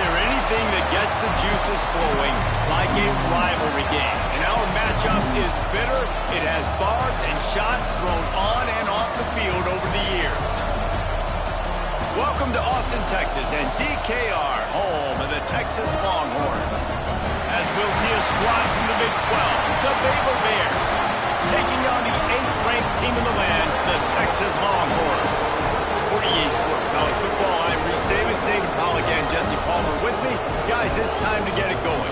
there anything that gets the juices flowing like a rivalry game? And our matchup is bitter. It has barbs and shots thrown on and off the field over the years. Welcome to Austin, Texas, and DKR, home of the Texas Longhorns. As we'll see a squad from the Big 12, the Baylor Bears, taking on the 8th-ranked team in the land, the Texas Longhorns. For EA Sports College Football, I'm Reese Davis, David Pollack, and Jesse Palmer with me. Guys, it's time to get it going.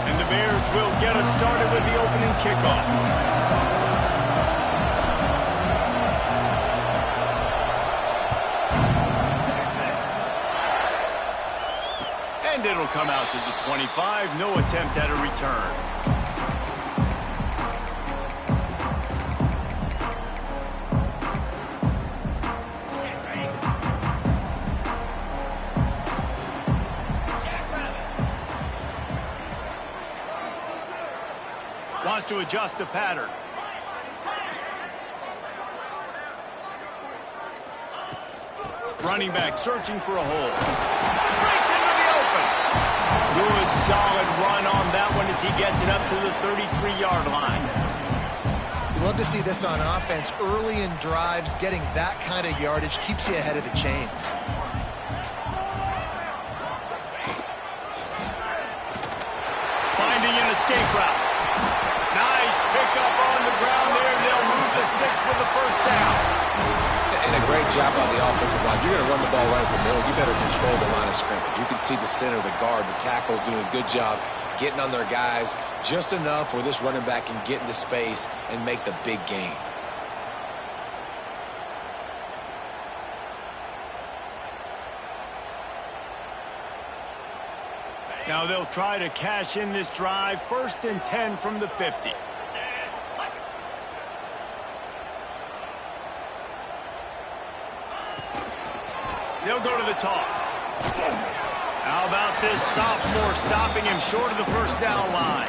And the Bears will get us started with the opening kickoff. And it'll come out to the 25. No attempt at a return. Wants to adjust the pattern. Running back searching for a hole. Good, solid run on that one as he gets it up to the 33-yard line. You love to see this on offense. Early in drives, getting that kind of yardage keeps you ahead of the chains. Finding an escape route. Nice pickup on the ground there. They'll move the sticks for the first down. And a great job on the offensive line. You're going to run the ball right at the middle. You better control the line of scrimmage. You can see the center, the guard, the tackle's doing a good job getting on their guys just enough where this running back can get into space and make the big gain. Now they'll try to cash in this drive. 1st and 10 from the 50. They'll go to the toss. How about this sophomore stopping him short of the first down line?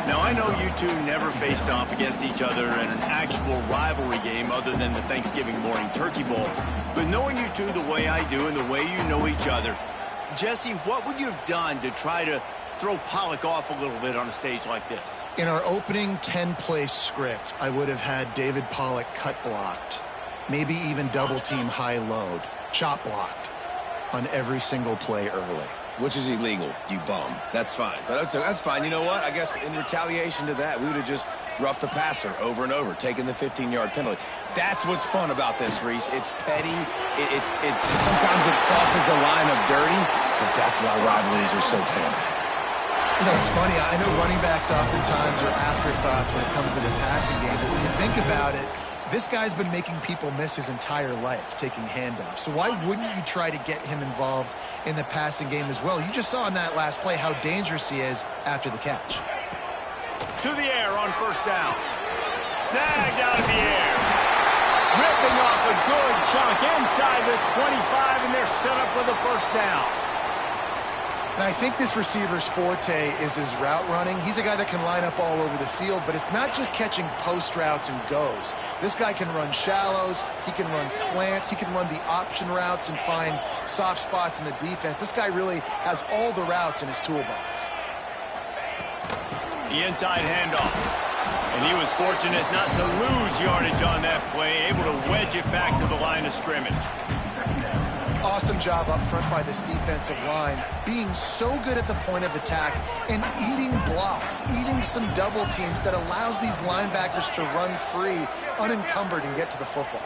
Now, I know you two never faced off against each other in an actual rivalry game other than the Thanksgiving morning Turkey Bowl. But knowing you two the way I do and the way you know each other, Jesse, what would you have done to try to throw Pollack off a little bit on a stage like this? In our opening 10-play script, I would have had David Pollack cut blocked, maybe even double-team high load. Chop blocked on every single play early. Which is illegal, you bum. That's fine. But that's fine. You know what? I guess in retaliation to that, we would have just roughed the passer over and over, taking the 15-yard penalty. That's what's fun about this, Reese. It's petty. It's sometimes it crosses the line of dirty, but that's why rivalries are so fun. You know, it's funny. I know running backs oftentimes are afterthoughts when it comes to the passing game, but when you think about it, this guy's been making people miss his entire life taking handoffs. So why wouldn't you try to get him involved in the passing game as well? You just saw in that last play how dangerous he is after the catch. To the air on first down. Snagged out of the air. Ripping off a good chunk inside the 25, and they're set up with a first down. And I think this receiver's forte is his route running. He's a guy that can line up all over the field, but it's not just catching post routes and goes. This guy can run shallows, he can run slants, he can run the option routes and find soft spots in the defense. This guy really has all the routes in his toolbox. The inside handoff. And he was fortunate not to lose yardage on that play, able to wedge it back to the line of scrimmage. Awesome job up front by this defensive line, being so good at the point of attack and eating blocks, eating some double teams that allows these linebackers to run free, unencumbered, and get to the football.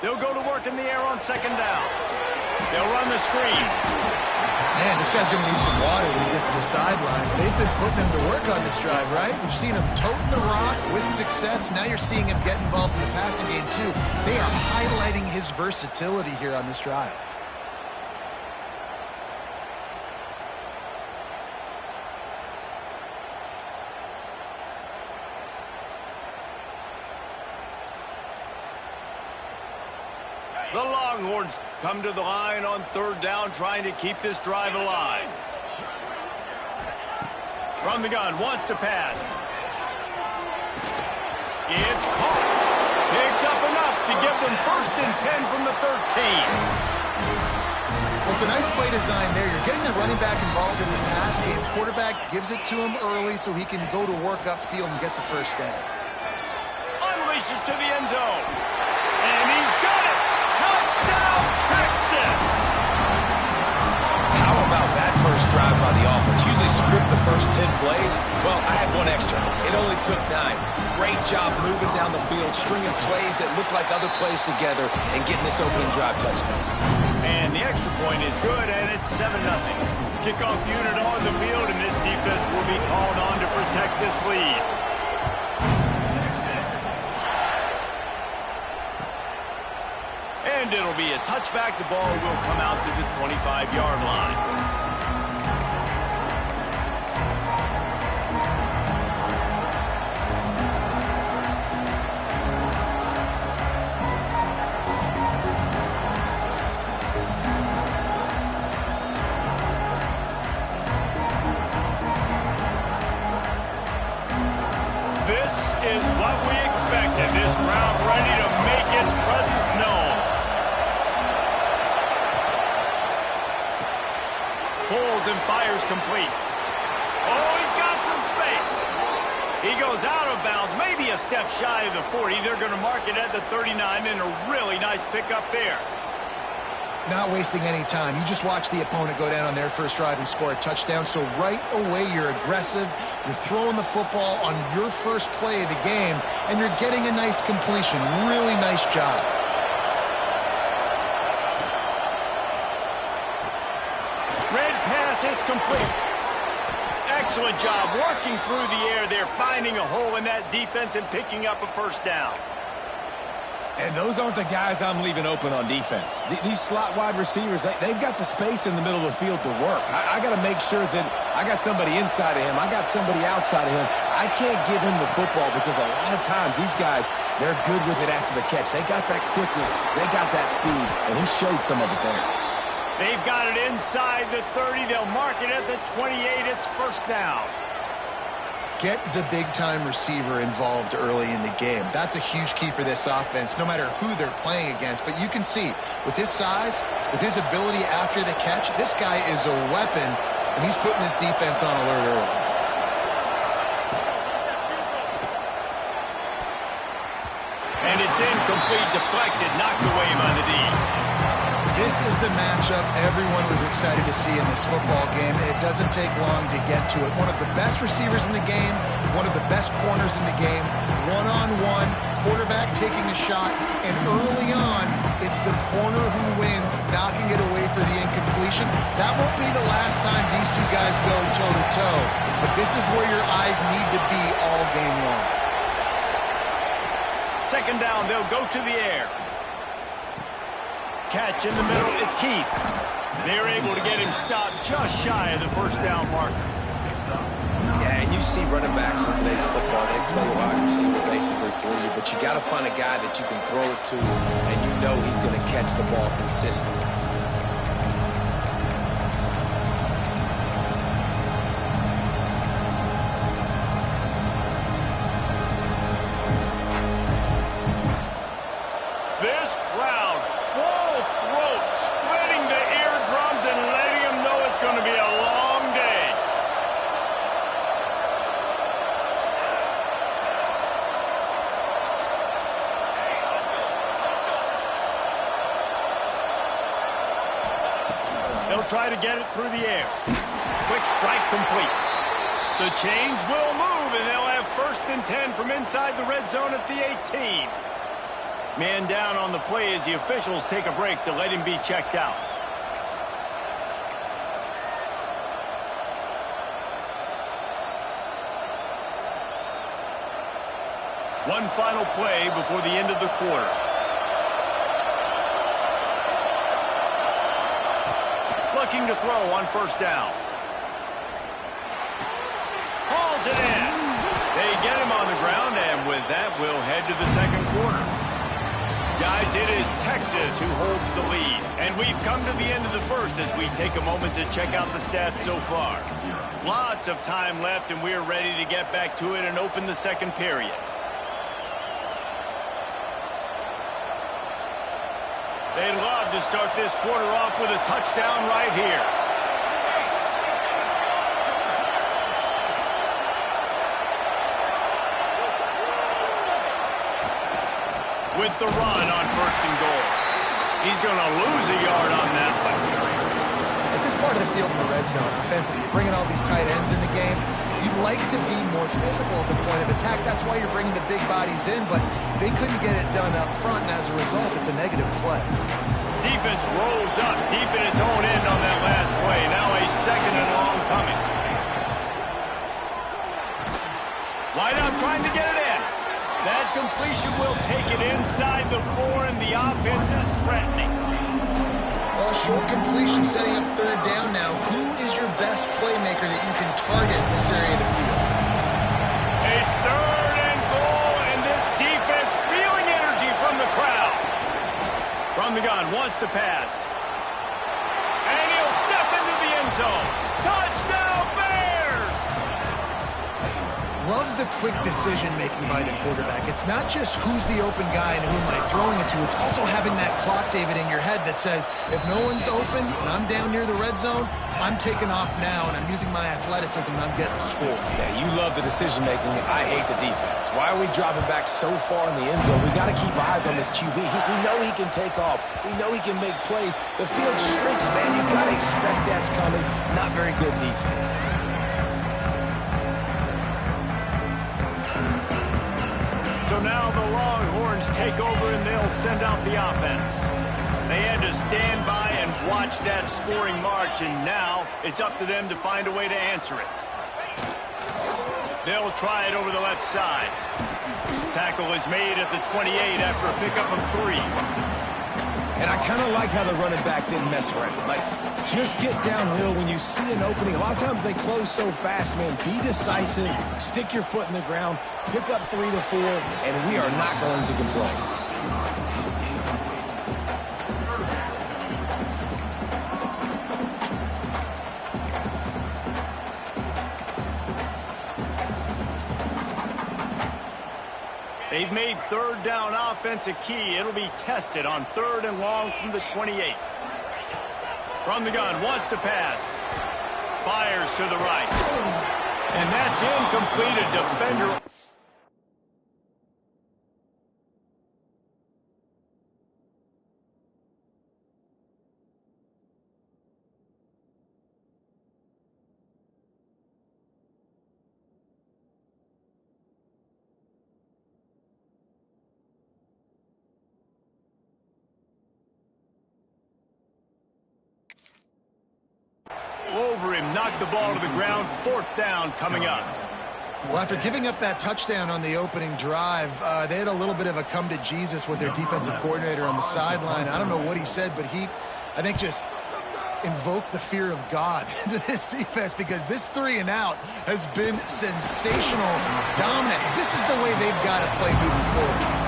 They'll go to work in the air on second down. They'll run the screen. Man, this guy's going to need some water when he gets to the sidelines. They've been putting him to work on this drive, right? We've seen him toting the rock with success. Now you're seeing him get involved in the passing game, too. They are highlighting his versatility here on this drive. The Longhorns come to the line on third down, trying to keep this drive alive. From the gun, wants to pass. It's caught. Picks up enough to give them 1st and 10 from the 13. It's a nice play design there. You're getting the running back involved in the pass game. Quarterback gives it to him early so he can go to work upfield and get the 1st down. Unleashes to the end zone. And he's got it. Touchdown, Texas! How about that first drive by the offense? Usually script the first 10 plays. Well, I had one extra. It only took 9. Great job moving down the field, stringing plays that look like other plays together, and getting this opening drive touchdown. And the extra point is good, and it's 7-0. Kickoff unit on the field, and this defense will be called on to protect this lead. And it'll be a touchback. The ball will come out to the 25-yard line. This is what we expected. This crowd ready to make its presence known. Pulls and fires complete. Oh, he's got some space. He goes out of bounds, maybe a step shy of the 40. They're going to mark it at the 39, and a really nice pickup there. Not wasting any time. You just watch the opponent go down on their first drive and score a touchdown. So right away, you're aggressive. You're throwing the football on your first play of the game, and you're getting a nice completion. Really nice job. Red pass, it's complete. Excellent job working through the air there, finding a hole in that defense and picking up a 1st down. And those aren't the guys I'm leaving open on defense. These slot wide receivers, they've got the space in the middle of the field to work. I got to make sure that I got somebody inside of him. I got somebody outside of him. I can't give him the football because a lot of times these guys, they're good with it after the catch. They got that quickness. They got that speed, and he showed some of it there. They've got it inside the 30. They'll mark it at the 28. It's 1st down. Get the big-time receiver involved early in the game. That's a huge key for this offense, no matter who they're playing against. But you can see, with his size, with his ability after the catch, this guy is a weapon, and he's putting this defense on alert early. And it's incomplete, deflected, knocked away by the D. This is the matchup everyone was excited to see in this football game, and it doesn't take long to get to it. One of the best receivers in the game, one of the best corners in the game, one-on-one, quarterback taking a shot, and early on, it's the corner who wins, knocking it away for the incompletion. That won't be the last time these two guys go toe-to-toe, but this is where your eyes need to be all game long. 2nd down, they'll go to the air. Catch in the middle, it's Keith. They're able to get him stopped just shy of the 1st down marker. Yeah, and you see running backs in today's football, they play wide receiver basically for you, but you got to find a guy that you can throw it to, and you know he's going to catch the ball consistently. This crowd, full throat, spreading the eardrums and letting them know it's going to be a long day. They'll try to get it through the air. Quick strike complete. The change will move, and they'll have 1st and 10 from inside the red zone at the 18. Man down on the play as the officials take a break to let him be checked out. One final play before the end of the quarter. Looking to throw on 1st down. Hauls it in. They get him on the ground, and with that, we'll head to the 2nd quarter. guys, it is Texas who holds the lead. And we've come to the end of the first as we take a moment to check out the stats so far. Lots of time left, and we're ready to get back to it and open the second period. They'd love to start this quarter off with a touchdown right here. With the run on 1st and goal. He's going to lose a yard on that one. At this part of the field in the red zone, offensively, you're bringing all these tight ends in the game. You'd like to be more physical at the point of attack. That's why you're bringing the big bodies in, but they couldn't get it done up front, and as a result, it's a negative play. Defense rolls up deep in its own end on that last play. Now a 2nd and long coming. Wide out trying to get it in. That completion will take it inside the 4, and the offense is threatening. Well, short completion setting up 3rd down now. Who is your best playmaker that you can target in this area of the field? A 3rd and goal, and this defense feeling energy from the crowd. From the gun, wants to pass. And he'll step into the end zone. Touchdown, Bears! Love the quick decision-making by the quarterback. It's not just who's the open guy and who am I throwing it to. It's also having that clock, David, in your head that says, if no one's open and I'm down near the red zone, I'm taking off now, and I'm using my athleticism, and I'm getting a score. Yeah, you love the decision-making. I hate the defense. Why are we dropping back so far in the end zone? We got to keep eyes on this QB. We know he can take off. We know he can make plays. The field shrinks, man. You got to expect that's coming. Not very good defense. So now the Longhorns take over, and they'll send out the offense. They had to stand by and watch that scoring march, and now it's up to them to find a way to answer it. They'll try it over the left side. Tackle is made at the 28 after a pickup of 3. And I kind of like how the running back didn't mess around. Like, just get downhill when you see an opening. A lot of times they close so fast, man. Be decisive, stick your foot in the ground, pick up 3 to 4, and we are not going to complain. They've made 3rd down offense a key. It'll be tested on 3rd and long from the 28. From the gun, wants to pass. Fires to the right. And that's incomplete. A defender. Over him, knocked the ball to the ground. 4th down coming up. Well, after giving up that touchdown on the opening drive, they had a little bit of a come to Jesus with their defensive coordinator on the sideline. I don't know what he said, but he, I think, just invoked the fear of God into this defense, because this 3 and out has been sensational, dominant. This is the way they've got to play moving forward.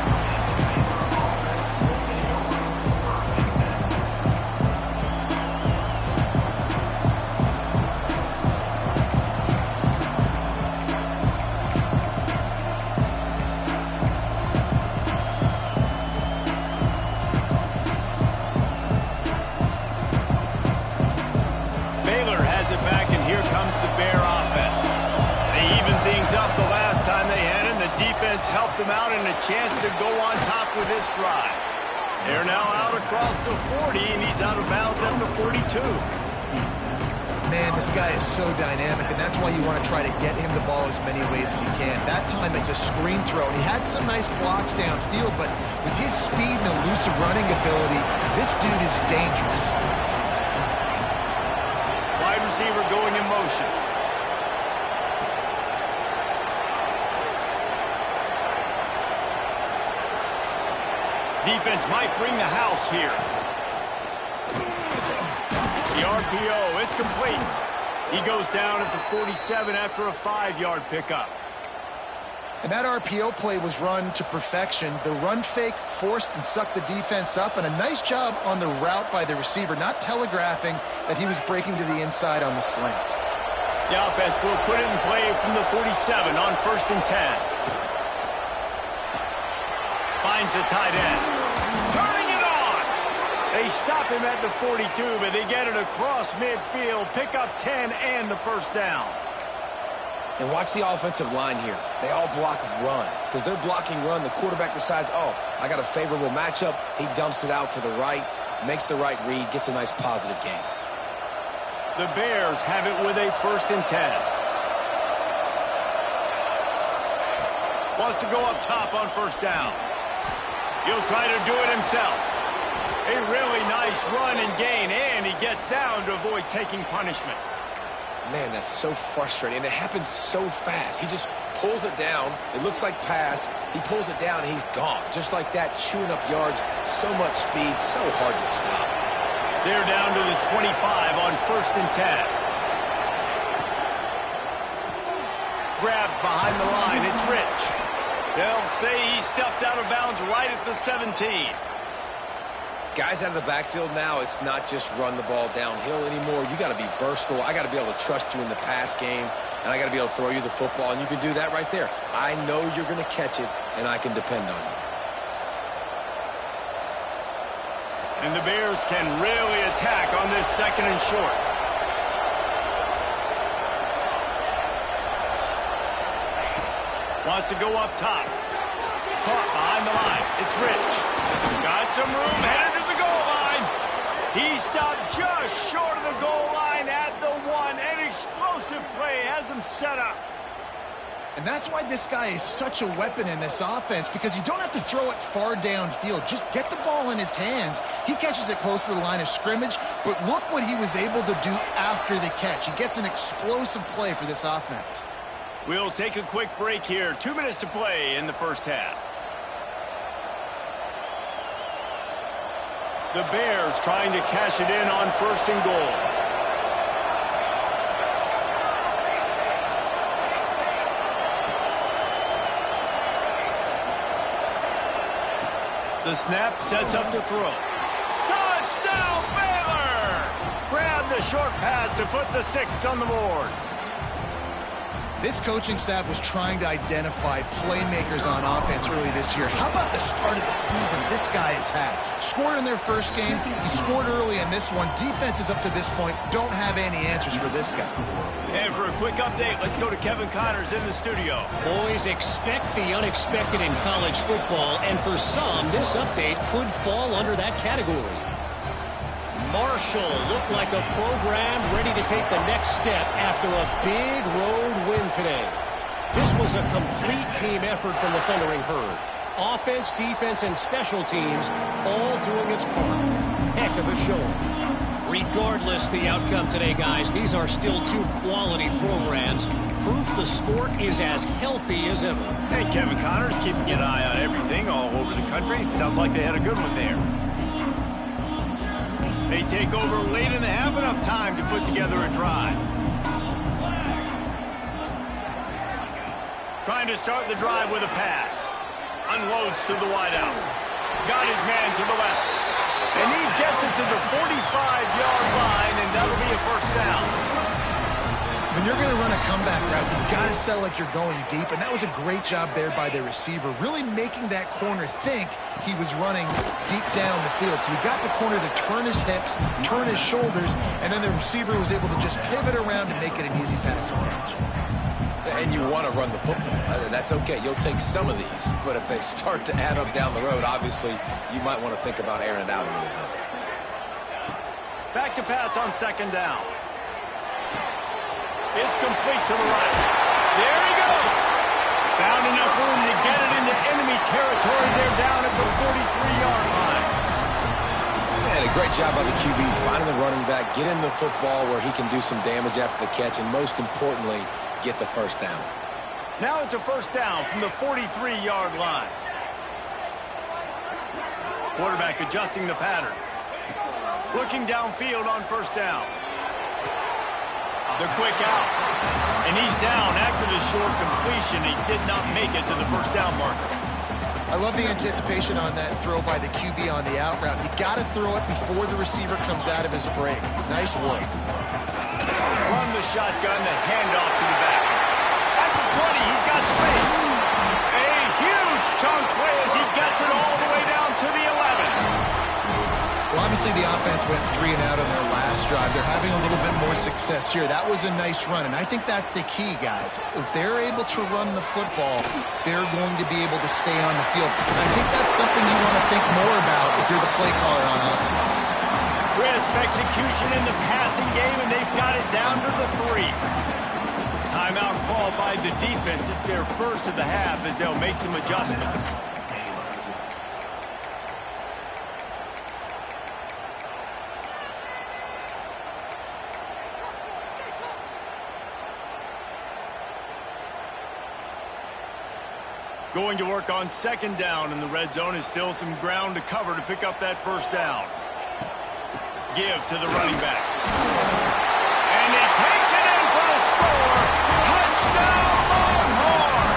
Helped them out and a chance to go on top with this drive. They're now out across the 40, and he's out of bounds at the 42. Man, this guy is so dynamic, and that's why you want to try to get him the ball as many ways as you can. That time, it's a screen throw, and he had some nice blocks downfield, but with his speed and elusive running ability, this dude is dangerous. Wide receiver going in motion. Defense might bring the house here. The RPO, it's complete. He goes down at the 47 after a 5-yard pickup. And that RPO play was run to perfection. The run fake forced and sucked the defense up, and a nice job on the route by the receiver, not telegraphing that he was breaking to the inside on the slant. The offense will put it in play from the 47 on 1st and 10. Finds the tight end. Turning it on! They stop him at the 42, but they get it across midfield. Pick up 10 and the first down. And watch the offensive line here. They all block run. Because they're blocking run, the quarterback decides, oh, I got a favorable matchup. He dumps it out to the right, makes the right read, gets a nice positive gain. The Bears have it with a 1st and 10. Wants to go up top on 1st down. He'll try to do it himself. A really nice run and gain, and he gets down to avoid taking punishment. Man, that's so frustrating, and it happens so fast. He just pulls it down. It looks like pass. He pulls it down, and he's gone. Just like that, chewing up yards. So much speed, so hard to stop. They're down to the 25 on 1st and 10. Grabbed behind the line. It's Rich. They'll say he stepped out of bounds right at the 17. Guys out of the backfield now, it's not just run the ball downhill anymore. You got to be versatile. I got to be able to trust you in the pass game, and I got to be able to throw you the football, and you can do that right there. I know you're going to catch it, and I can depend on you. And the Bears can really attack on this 2nd and short. Wants to go up top. Caught behind the line. It's Rich. Got some room, headed to the goal line. He stopped just short of the goal line at the 1. An explosive play has him set up. And that's why this guy is such a weapon in this offense, because you don't have to throw it far downfield. Just get the ball in his hands. He catches it close to the line of scrimmage, but look what he was able to do after the catch. He gets an explosive play for this offense. We'll take a quick break here. 2 minutes to play in the first half. The Bears trying to cash it in on 1st and goal. The snap sets up to throw. Touchdown, Baylor! Grab the short pass to put the 6 on the board. This coaching staff was trying to identify playmakers on offense early this year. How about the start of the season this guy has had? Scored in their first game. He scored early in this one. Defenses up to this point don't have any answers for this guy. And for a quick update, let's go to Kevin Connors in the studio. Boys, expect the unexpected in college football, and for some, this update could fall under that category. Marshall looked like a program ready to take the next step after a big road win today. This was a complete team effort from the Thundering Herd. Offense, defense, and special teams all doing its part. Heck of a show. Regardless the outcome today, guys, these are still 2 quality programs. Proof the sport is as healthy as ever. Hey, Kevin Connors keeping an eye on everything all over the country. Sounds like they had a good one there. They take over late in the half, enough time to put together a drive. Trying to start the drive with a pass. Unloads to the wideout. Got his man to the left. And he gets it to the 45-yard line, and that'll be a 1st down. When you're going to run a comeback route, you've got to sell like you're going deep, and that was a great job there by the receiver, really making that corner think he was running deep down the field. So he got the corner to turn his hips, turn his shoulders, and then the receiver was able to just pivot around and make it an easy pass and catch. And you want to run the football. That's okay. You'll take some of these. But if they start to add up down the road, obviously, you might want to think about airing it out a little bit. Back to pass on 2nd down. It's complete to the right. There he goes. Found enough room to get it into enemy territory. They're down at the 43-yard line. Man, a great job by the QB finding the running back, get him the football where he can do some damage after the catch, and most importantly, get the 1st down. Now it's a 1st down from the 43-yard line. Quarterback adjusting the pattern. Looking downfield on 1st down. The quick out. And he's down after the short completion. He did not make it to the first down marker. I love the anticipation on that throw by the QB on the out route. You got to throw it before the receiver comes out of his break. Nice work. From the shotgun, the handoff to the back. At the 20, he's got space. A huge chunk play as he gets it all the way down to the 11. Well, obviously the offense went 3 and out on their last drive. They're having a little bit more success here. That was a nice run, and I think that's the key, guys. If they're able to run the football, they're going to be able to stay on the field. And I think that's something you want to think more about if you're the play caller on offense. Crisp execution in the passing game, and they've got it down to the 3. Timeout call by the defense. It's their first of the half as they'll make some adjustments. Going to work on second down, and the red zone is still some ground to cover to pick up that first down. Give to the running back. And he takes it in for the score. Touchdown, Longhorn!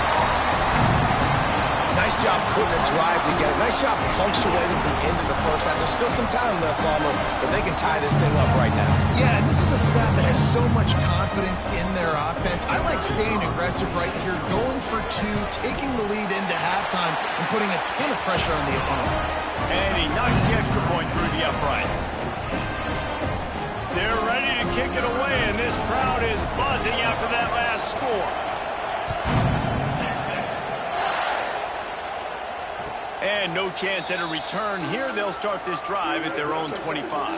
Nice job putting a drive together. Nice job punctuating the end of the first half. There's still some time left, Palmer, but they can tie this thing up right now. Yeah, and this is a staff that has so much confidence in their offense. I like staying aggressive right here, going for 2, taking the lead into halftime, and putting a ton of pressure on the opponent. And he knocks the extra point through the uprights. They're ready to kick it away, and this crowd is buzzing after that last score. And no chance at a return here. They'll start this drive at their own 25.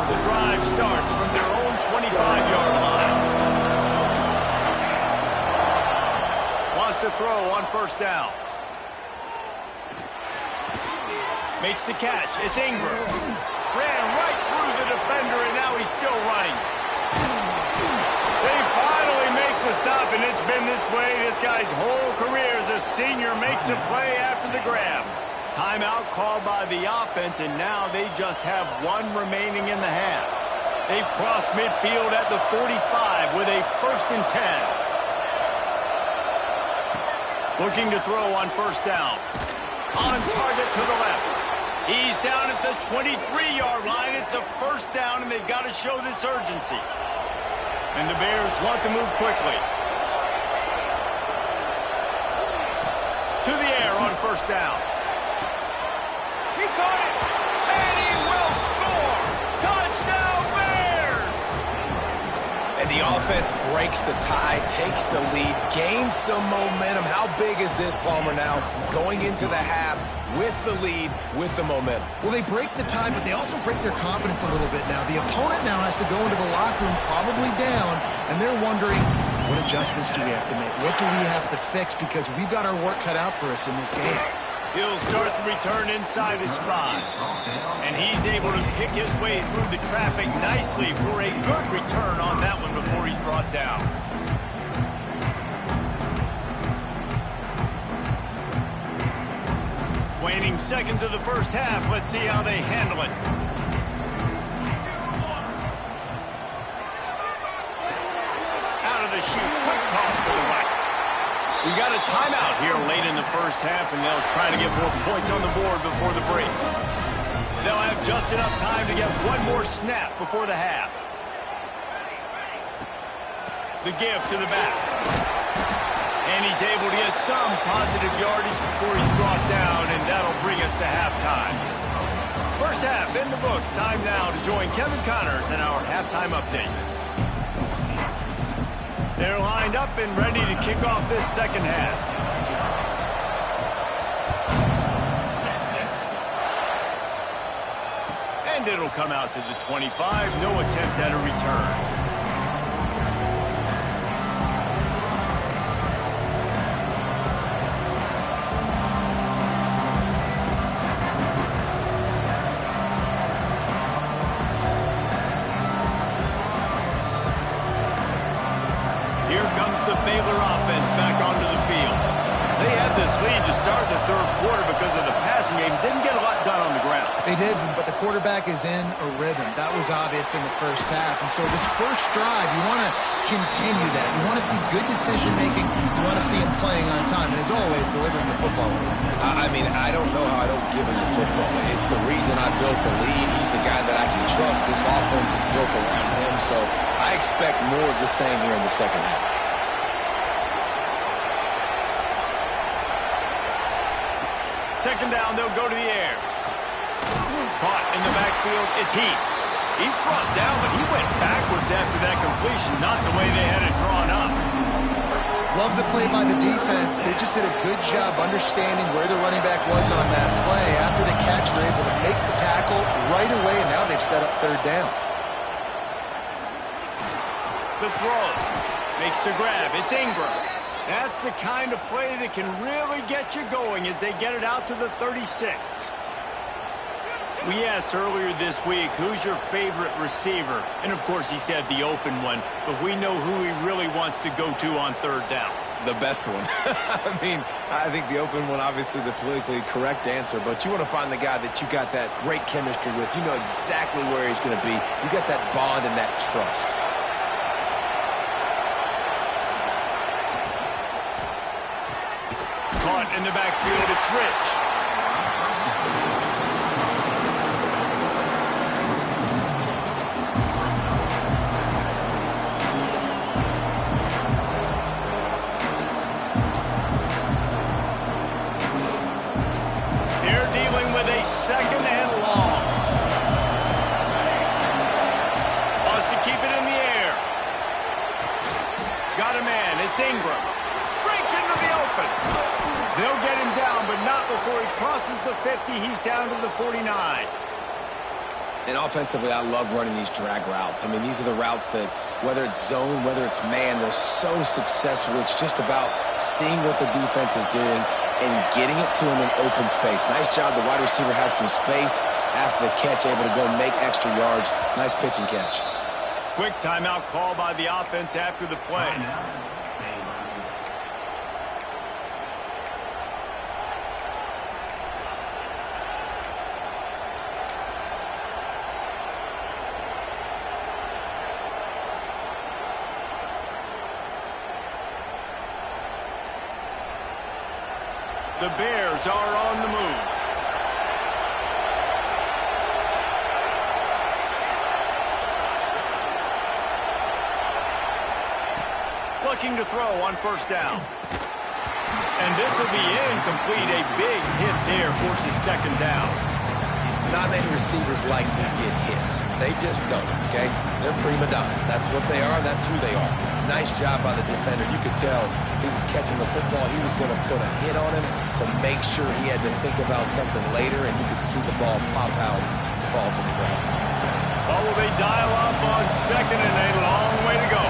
The drive starts from their own 25-yard line. Wants to throw on first down. Makes the catch. It's Ingram. Ran right through the defender, and now he's still running. They finally make the stop, and it's been this way this guy's whole career as a senior makes a play after the grab. Timeout called by the offense, and now they just have 1 remaining in the half. They've crossed midfield at the 45 with a 1st and 10. Looking to throw on first down. On target to the left. He's down at the 23-yard line. It's a first down, and they've got to show this urgency. And the Bears want to move quickly. To the air on first down. He caught it, and he will score. Touchdown, Bears! And the offense breaks the tie, takes the lead, gains some momentum. How big is this, Palmer, now? Going into the half with the lead, with the momentum. Well, they break the tie, but they also break their confidence a little bit now. The opponent now has to go into the locker room probably down, and they're wondering, what adjustments do we have to make? What do we have to fix? Because we've got our work cut out for us in this game. He'll start the return inside his 5. And he's able to pick his way through the traffic nicely for a good return on that one before he's brought down. Waning seconds of the first half. Let's see how they handle it. Out of the chute. Quick toss to the right. We got a timeout here late in the first half, and they'll try to get more points on the board before the break. They'll have just enough time to get 1 more snap before the half. The give to the back. And he's able to get some positive yardage before he's brought down, and that'll bring us to halftime. First half in the books. Time now to join Kevin Connors in our halftime update. They're lined up and ready to kick off this second half. And it'll come out to the 25. No attempt at a return. Here comes the Baylor offense back onto the field. They had this lead to quarterback is in a rhythm. That was obvious in the first half. And so this first drive, you want to continue that. You want to see good decision-making. You want to see him playing on time. And as always, delivering the football. I mean, I don't know how I don't give him the football. It's the reason I built the lead. He's the guy that I can trust. This offense is built around him. So I expect more of the same here in the second half. Second down, they'll go to the air. Caught in the backfield, it's Heath. He's brought down, but he went backwards after that completion, not the way they had it drawn up. Love the play by the defense. They just did a good job understanding where the running back was on that play. After the catch, they're able to make the tackle right away, and now they've set up third down. The throw makes the grab. It's Ingram. That's the kind of play that can really get you going as they get it out to the 36. We asked earlier this week, who's your favorite receiver? And, of course, he said the open one, but we know who he really wants to go to on third down. The best one. I mean, I think the open one, obviously the politically correct answer, but you want to find the guy that you got that great chemistry with. You know exactly where he's going to be. You got that bond and that trust. Caught in the backfield, it's Rich. They're dealing with a second and long. Wants to keep it in the air. Got a man, it's Ingram. Breaks into the open. They'll get him down, but not before he crosses the 50. He's down to the 49. And offensively, I love running these drag routes. I mean, these are the routes that, whether it's zone, whether it's man, they're so successful. It's just about seeing what the defense is doing and getting it to him in open space. Nice job. The wide receiver has some space after the catch, able to go make extra yards. Nice pitch and catch. Quick timeout call by the offense after the play. The Bears are on the move. Looking to throw on first down. And this will be incomplete. A big hit there forces second down. Not many receivers like to get hit. They just don't, okay? They're prima donnas. That's what they are. That's who they are. Nice job by the defender. You could tell he was catching the football. He was going to put a hit on him to make sure he had to think about something later, and you could see the ball pop out and fall to the ground. Oh, will they dial up on second and a long way to go?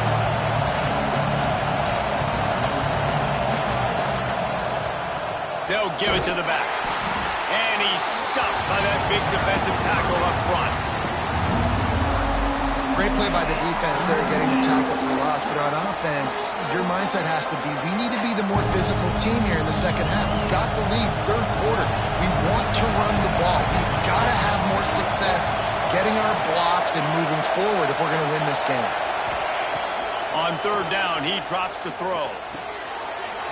They'll give it to the back. And he's stuffed by that big defensive tackle up front. Great play by the defense there, getting the tackle for loss. But on offense, your mindset has to be, we need to be the more physical team here in the second half. We've got the lead, third quarter. We want to run the ball. We've got to have more success getting our blocks and moving forward if we're going to win this game. On third down, he drops to throw.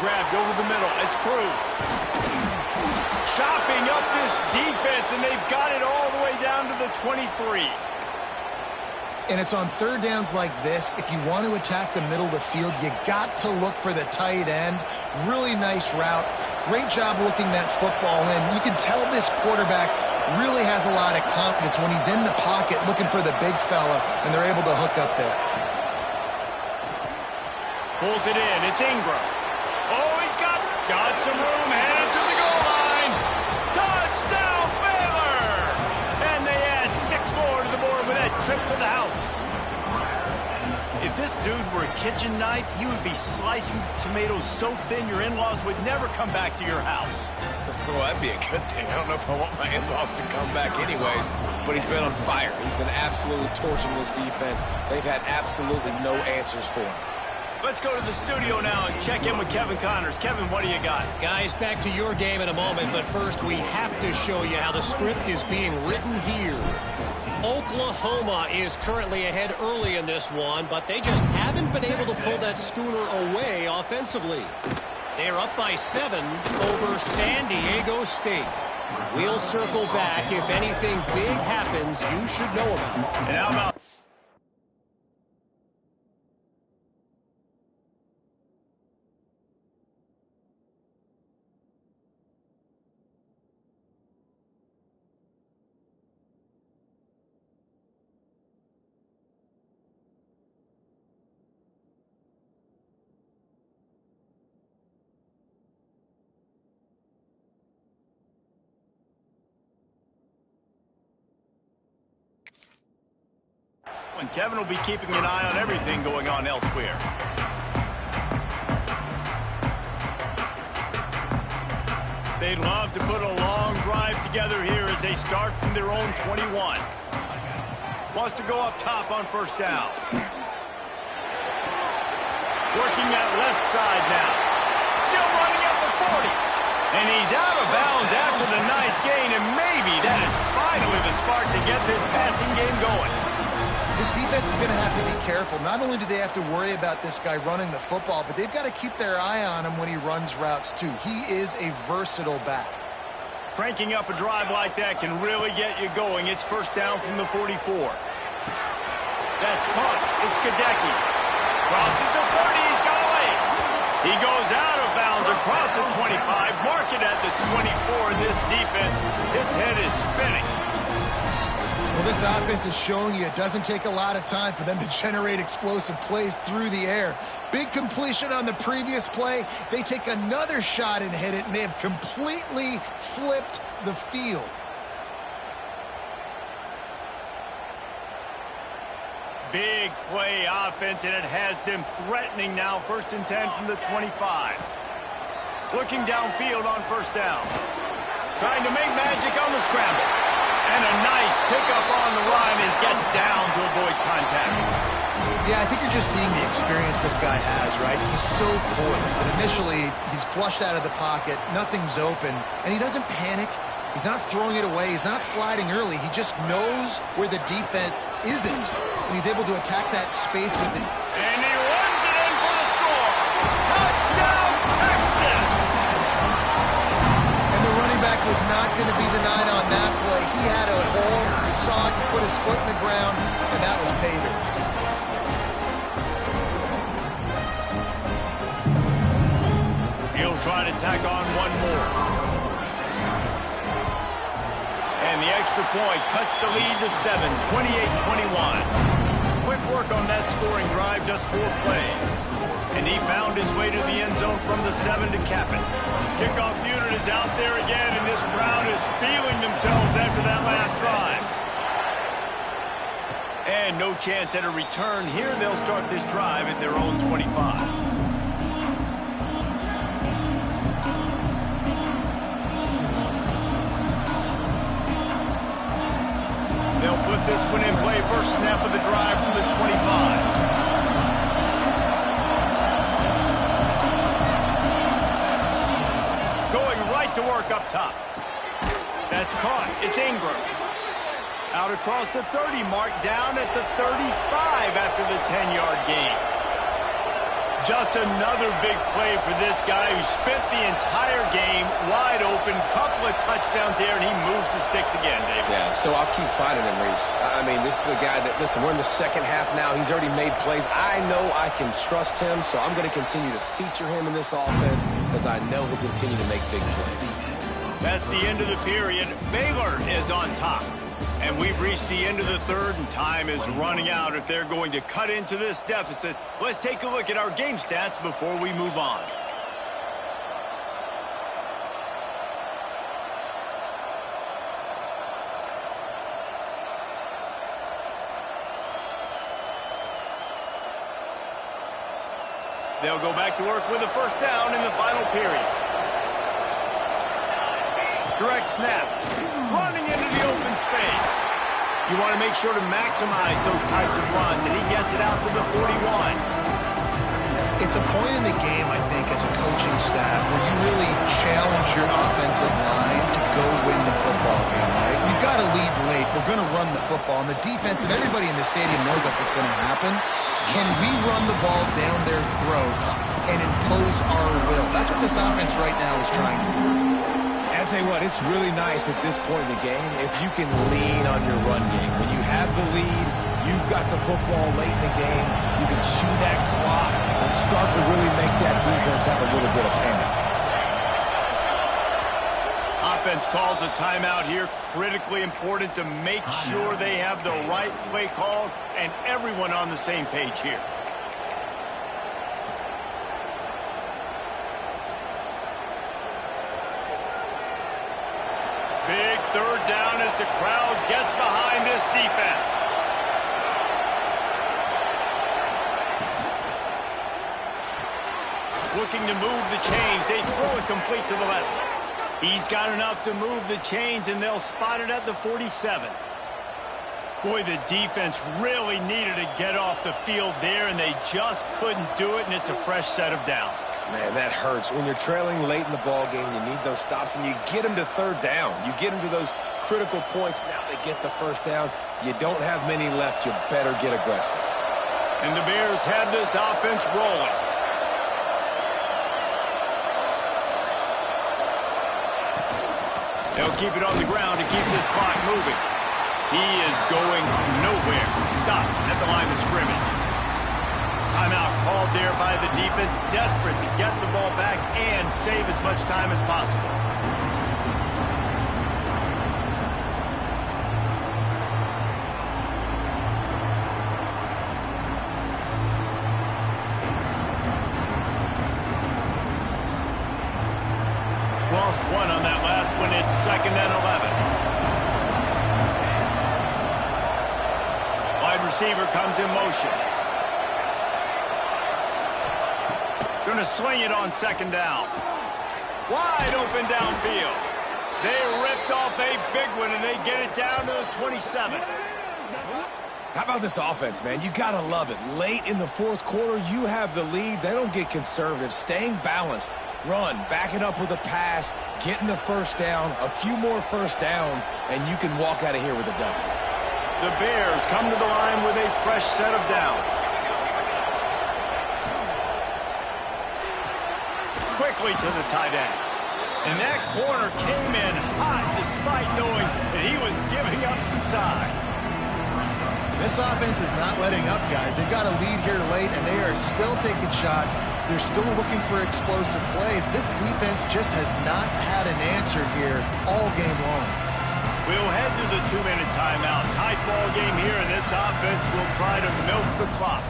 Grabbed over the middle. It's Cruz. Chopping up this defense, and they've got it all the way down to the 23. And it's on third downs like this, if you want to attack the middle of the field, you got to look for the tight end. Really nice route. Great job looking that football in. You can tell this quarterback really has a lot of confidence when he's in the pocket looking for the big fella, and they're able to hook up there. Pulls it in. It's Ingram. Oh, he's got some room. Headed to the goal line. Touchdown, Baylor! And they add 6 more to the board with that trip to the house. If this dude were a kitchen knife, he would be slicing tomatoes so thin your in-laws would never come back to your house. Well, that'd be a good thing. I don't know if I want my in-laws to come back anyways, but he's been on fire. He's been absolutely torching this defense. They've had absolutely no answers for him. Let's go to the studio now and check in with Kevin Connors. Kevin, what do you got? Guys, back to your game in a moment, but first we have to show you how the script is being written here. Oklahoma is currently ahead early in this one, but they just haven't been able to pull that schooner away offensively. They're up by 7 over San Diego State. We'll circle back if anything big happens you should know about. And how about... And Kevin will be keeping an eye on everything going on elsewhere. They'd love to put a long drive together here as they start from their own 21. Wants to go up top on first down. Working that left side now. Still running at the 40. And he's out of bounds after the nice gain, and maybe that is finally the spark to get this passing game going. This defense is going to have to be careful. Not only do they have to worry about this guy running the football, but they've got to keep their eye on him when he runs routes too. He is a versatile back. Cranking up a drive like that can really get you going. It's first down from the 44. That's caught. It's Gadecki. Crosses the 30. He's got away. He goes out of bounds across the 25. Mark it at the 24. This defense, its head is spinning. Well, this offense is showing you it doesn't take a lot of time for them to generate explosive plays through the air. Big completion on the previous play. They take another shot and hit it, and they have completely flipped the field. Big play offense, and it has them threatening now. First and 10 from the 25. Looking downfield on first down. Trying to make magic on the scramble. And a nice pickup on the run and gets down to avoid contact. Yeah, I think you're just seeing the experience this guy has, right? He's so poised that initially he's flushed out of the pocket, nothing's open, and he doesn't panic. He's not throwing it away. He's not sliding early. He just knows where the defense isn't, and he's able to attack that space with it. And he runs it in for the score. Touchdown, Texas! And the running back was not going to be denied on that play. He had a hole, he saw it, he put his foot in the ground, and that was pay dirt. He'll try to tack on one more. And the extra point cuts the lead to 7, 28-21. Quick work on that scoring drive, just 4 plays. And he found his way to the end zone from the 7 to cap it. Kickoff unit is out there again, and this crowd is feeling themselves after that last drive. And no chance at a return here. They'll start this drive at their own 25. They'll put this one in play. First snap of the drive from the 25. To work up top. That's caught. It's Ingram. Out across the 30 mark, down at the 35 after the 10-yard gain. Just another big play for this guy who spent the entire game wide open. Couple of touchdowns there, and he moves the sticks again, David. Yeah, so I'll keep finding him, Reese. I mean, this is the guy that, listen, we're in the second half now. He's already made plays. I know I can trust him, so I'm going to continue to feature him in this offense because I know he'll continue to make big plays. That's the end of the period. Baylor is on top. And we've reached the end of the third, and time is running out if they're going to cut into this deficit. Let's take a look at our game stats before we move on. They'll go back to work with a first down in the final period. Direct snap. Running into the open space. You want to make sure to maximize those types of runs, and he gets it out to the 41. It's a point in the game, I think, as a coaching staff where you really challenge your offensive line to go win the football game, right? You've got to lead late. We're going to run the football. And the defense and everybody in the stadium knows that's what's going to happen. Can we run the ball down their throats and impose our will? That's what this offense right now is trying to do. I'll tell you what, it's really nice at this point in the game if you can lean on your run game. When you have the lead, you've got the football late in the game, you can chew that clock and start to really make that defense have a little bit of panic. Offense calls a timeout here. Critically important to make sure they have the right play called and everyone on the same page here. Big third down as the crowd gets behind this defense. Looking to move the chains. They throw it complete to the left. He's got enough to move the chains, and they'll spot it at the 47. Boy, the defense really needed to get off the field there, and they just couldn't do it, and it's a fresh set of downs. Man, that hurts. When you're trailing late in the ball game, you need those stops, and you get them to third down. You get them to those critical points. Now they get the first down. You don't have many left. You better get aggressive. And the Bears have this offense rolling. They'll keep it on the ground to keep this clock moving. He is going nowhere. Stop at the line of scrimmage. Timeout called there by the defense, desperate to get the ball back and save as much time as possible. Lost one on that last one. It's 2nd and 11. Wide receiver comes in motion. Going to sling it on 2nd down. Wide open downfield. They ripped off a big one, and they get it down to the 27. How about this offense, man? You got to love it. Late in the fourth quarter, you have the lead. They don't get conservative. Staying balanced. Run, back it up with a pass, getting the first down, a few more first downs, and you can walk out of here with a W. The Bears come to the line with a fresh set of downs. Quickly to the tight end. And that corner came in hot despite knowing that he was giving up some size. This offense is not letting up, guys. They've got a lead here late, and they are still taking shots. They're still looking for explosive plays. This defense just has not had an answer here all game long. We'll head to the 2-minute timeout. Tight ball game here, and this offense will try to milk the clock.